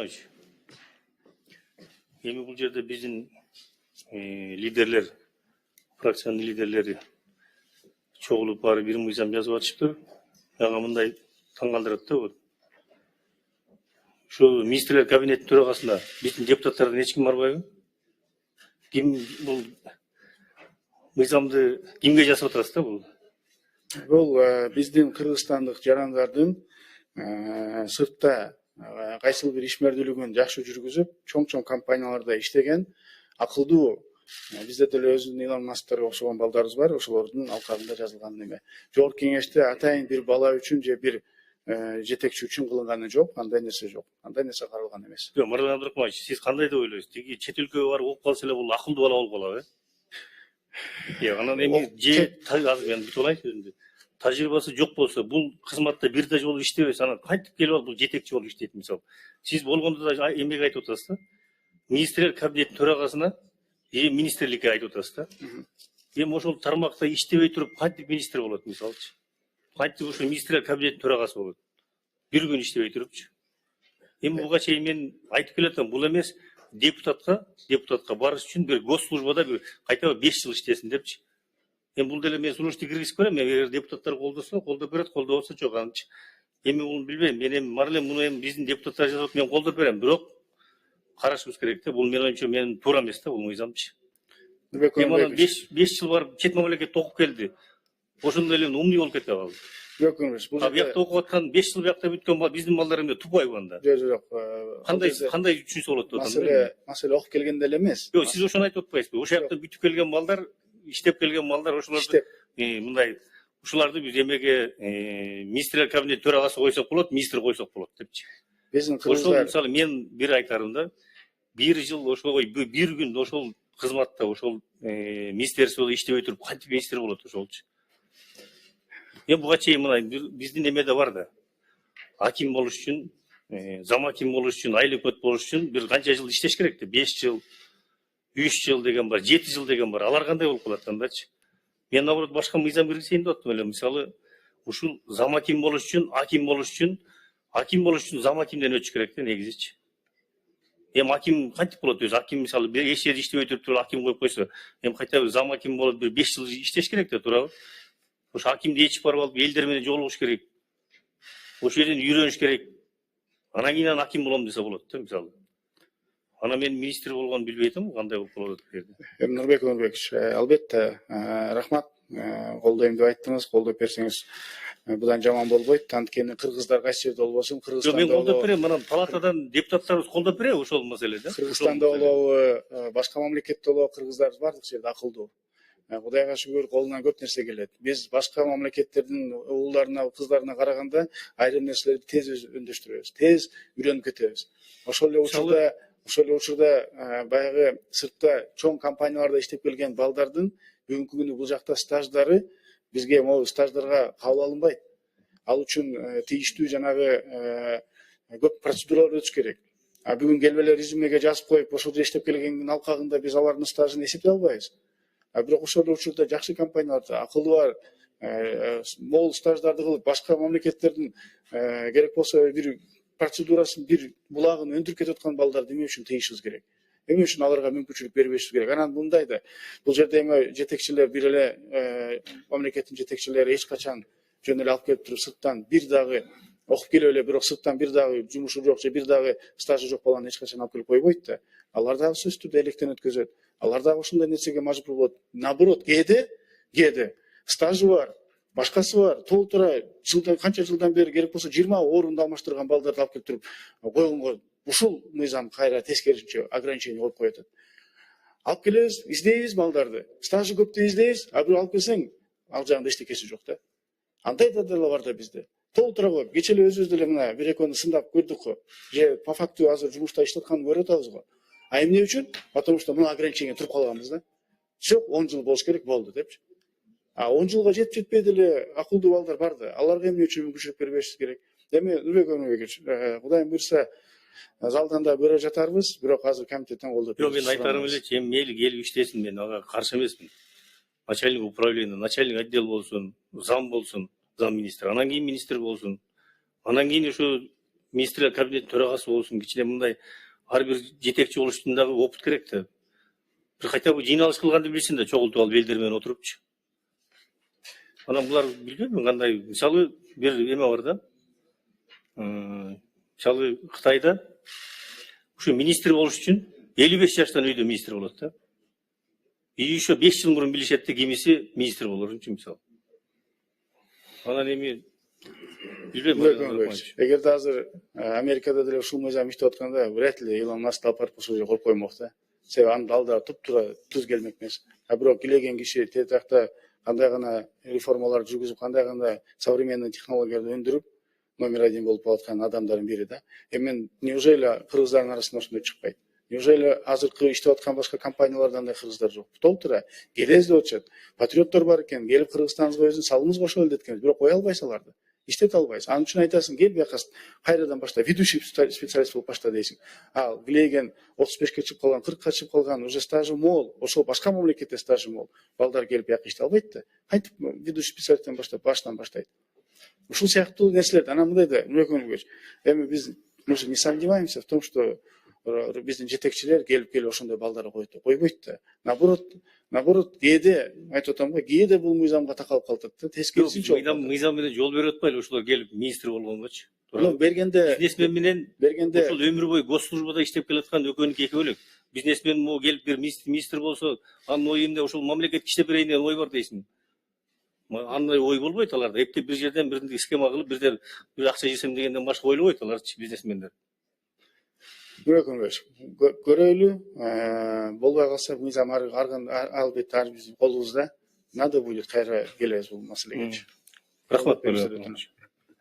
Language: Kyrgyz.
Абдурахманович, эми бул жерде биздин лидерлер, фракциянын лидерлери чогулуп баары бир мыйзам жазып атышыптыр. Мага мындай таң калтырат да бул. Ушу министрлер кабинетинин төрагасына биздин депутаттардан эч ким барбайбы? Ким бул мыйзамды кимге жасап атасыз да бул? Бул биздин кыргызстандык жарандардын сыртта кайсыл бир ишмердүүлүгүн жакшы жүргүзүп, чоң компанияларда иштеген, акылдуу, бизде деле өзүнүн Илон Масктарга окшогон балдарыбыз бар, ошолордун алкагында жазылган неме. Жогорку кеңеште атайын бир бала үчүн же бир жетекчи үчүн кылынганы жок, андай нерсе жок. Андай нерсе каралган эмес. Жок, Мырза Абдурахманович, сиз кандай деп ойлойсуз? Тиги чет өлкөгө барып окуп калса эле бул акылдуу бала болуп калабы? Анан эми же азыр мен бүтүп алайын сөзүмдү. Тажрыйбасы жок болсо, бул кызматта бир да болуп иштебесе, анан кантип келип алып бул жетекчи болуп иштейт мисалы. Сиз болгондо да эмнеге айтып атасыз да? Министрлер кабинетинин төрагасына министрликке айтып атасыз да? Эми ошол тармакта иштебей туруп кантип министр болот мисалычы? Кантип ошо министрлер кабинетинин төрагасы болот? Бир күн иштебей турупчу. Эми буга чейин мен айтып келатам, бул эмес депутатка барыш үчүн бир госслужбада бир кайта 5 жыл иштесин депчи. Эми бул деле мен сунушту киргизип берем, эгер депутаттар колдосо, колдоп берет, колдобосо жок анычы. Эми бул билбейм, мен эми мар эле муну эми биздин депутаттар жазып, мен колдоп берем, бирок карашыбыз керек да, бул менин оюмча мен туура эмес да, бул мыйзамчы. Эми анан 5 жыл барып чет мамлекетте окуп келди. Ошондой эле умный болуп кете калды. Жок, бул бияқта окуп аткан 5 жыл бияқта бүткөн биздин балдар эмне тупайбы анда? Жок. Кандай үчүнчүсү болот деп атам? Маселе окуп келгенде эле эмес. Жок, сиз ошону айтып атпайсызбы? Ошол жакта бүтүп келген балдар, иштеп келген балдар, ошолорду мындай ушуларды биз эмеге министрлер кабинет төрагасы койсок болот, министр койсок болот депчи. Биздин Ошол мисалы мен бир айтарым да, 1 жыл ошол бир күн ошол кызматта, ошол министерстводо иштебей туруп кантип министр болот ошолчу? Эми буга чейин мына биздин эмеде бар да. Аким болуш үчүн, зам аким болуш үчүн, айыл өкмөт болуш үчүн бир канча жыл иштеш керек да? 5 жыл, 3 жыл деген бар, 7 жыл деген бар. Алар кандай болуп калат андачы? Мен наоборот башка мыйзам киргизейин деп аттым эле. Мисалы, ушул зам аким болуш үчүн, аким болуш үчүн зам акимден өтүш керек да негизичи. Эми аким кантип болот өзү? Аким мисалы эч жерде иштебей туруп аким коюп койсо, эми кайта бир зам аким болуп бир 5 жыл иштеш керек да, туурабы? Ошо акимди ээрчип барып алып элдер менен жолугуш керек. Ошол жерден үйрөнүш керек. Анан кийин аким болом десе болот да мисалы. Анан мен министр болгонун билбей атам, кандай болуп калат бул жерде. Эми Нурбек Өмүрбекович, албетте рахмат, колдойм деп айттыңыз, колдоп берсеңиз будан жаман болбойт. Анткени кыргыздар кайсы жерде болбосун, Кыргызстанда мен колдоп берем, анан палатадан депутаттарыбыз колдоп береби ошол маселеде? Кыргызстанда болобу, башка мамлекетте болобу, кыргыздар бардык жерде акылдуу. Кудайга шүгүр, колунан көп нерсе келет. Биз башка мамлекеттердин уулдарына, кыздарына караганда айрым нерселерди тез өндөштүрөбүз, тез үйрөнүп кетебиз. Ошол эле учурда баягы сыртта чоң компанияларда иштеп келген балдардын бүгүнкү күнү бул жакта стаждары бизге могу стаждарга кабыл алынбайт. Ал үчүн тийиштүү жанагы көп процедуралар өтүш керек. Бүгүн келип эле резюмеге жазып коюп, ошол жерде иштеп келгендин алкагында биз алардын стажын эсептей албайбыз. Бирок ошол эле учурда жакшы компанияларда акылдуу мол стаждарды кылып, башка мамлекеттердин керек болсо бир процедурасын, бир булагын өндүрүп кетип аткан балдарды эмне үчүн тийишибиз керек? Эмне үчүн аларга мүмкүнчүлүк бербешибиз керек? Анан мындай да, бул жерде эми жетекчилер бир эле мамлекеттин жетекчилери эч качан жөн эле алып келип туруп сырттан бир дагы окуп келип эле, бирок сырттан бир дагы жумушу жок же бир дагы стажы жок баланы эч качан алып келип койбойт да. Алар дагы сөзсүз түрдө электен өткөзөт. Алар дагы ушундай нерсеге мажбур болот. Наоборот, кээде стажы бар, башкасы бар, толтура канча жылдан бери керек болсо 20 орунду алмаштырган балдарды алып келип туруп койгонго ушул мыйзам кайра тескерисинче ограничение коюп коюп атат. Алып келебиз, издейбиз балдарды. Стажы көп деп издейбиз, бирок алып келсең ал жагында эчтекеси жок да. Андай да деле бар да бизде. Толтура коюп, кече эле өзүбүз деле мына бир экөөнү сындап көрдүк го. Же по факту азыр жумушта иштеп атканын көрүп атабыз го. Эмне үчүн? Потому что мына ограничение туруп калганбыз да. Жок, 10 жыл болуш керек болду депчи. 10 жылга жетпей деле акылдуу балдар бар да. Аларга эмне үчүн мүмкүнчүлүк бербешибиз керек? Эми Нурбек Өмүрбекович, Кудайым буйрса залдан да көрө жатарбыз, бирок азыр комитеттен колдоп беребиз. Жок, мен айтарым элечи, эми мейли келип иштесин, мен ага каршы эмесмин. Начальник управления, начальник отдел болсун, зам министр, анан кийин министр болсун. Анан кийин ушу министрлер кабинет төрағасы болсын, кичине мындай ар бир жетекчи болуш үчүн дагы опыт керек да. Бир кайта жыйналыш кылганды билсин да, чогултуп алып элдер менен отурупчу. Анан булар билбейм кандай, мисалы бир эме бар да. Мисалы Кытайда ушу министр болуш үчүн 55 жаштан үйдө министр болот да. И еще 5 жыл мурун билишет да кимиси министр болор үчүн мисалы. Анан эми билбейм. Эгерде азыр Америкада деле ушул мыйзам иштеп атканда, вряд ли Илон Маск алып барып ушул жерге коюп коймок да. Себеби анын алдыда туп-туура туз келмек эмес. А бирок илеген киши тет жакта кандай гана реформалар жүргүзүп, кандай гана современный технологияларды өндүрүп номер 1 болуп аткан адамдардын бири да. Эми неужели кыргыздардын арасында ошондой чыкпайт? Неужели азыркы иштеп аткан башка компанияларда андай кыргыздар жок? Толтура келез деп атышат. Патриоттор бар экен, келип Кыргызстаныбызга өзүнүн салымыбызды кошолу деп эткенбиз, бирок кое албайсыз аларды. Иштете албайсыз. Анын үчүн айтасың, кел бияка кайрадан башта ведущий специалист болуп башта дейсиң. Ал билеген 35ке чыгып калган, 40ка чыгып калган, уже стажы мол, ошол башка мамлекетте стажы мол. Балдар келип бияка иштей албайт да. Кантип ведущий специалисттен баштап, баштан баштайт. Ушул сыяктуу нерселерди анан мындай да Нурекөнгөч. Эми биз не сомневаемся в том, что биздин жетекчилер келип ошондой балдарды койбойт да. Наоборот, кээде айтып атам го, кээде бул мыйзамга такалып калат да. Тескерисинче мыйзам менен жол берип атпайлы ошолор келип министр болгонгочу. Бергенде бизнесмен менен ошол өмүр бою госслужбада иштеп келаткан экөөнүкү эки бөлөк. Бизнесмен могу келип бир министр болсо, анын ою эмне ошол мамлекетке иштеп берейин деген ой бар дейсиң. Андай ой болбойт аларда. Эптеп бир жерден бир схема кылып, бир акча жесем дегенден башка ойлобойт аларчы бизнесмендер. Нурекөнгөч, көрөйлү, болбой калса мыйзам албетте ар биздин колубузда. Надо будет кайра келебиз бул маселеге. Рахмат.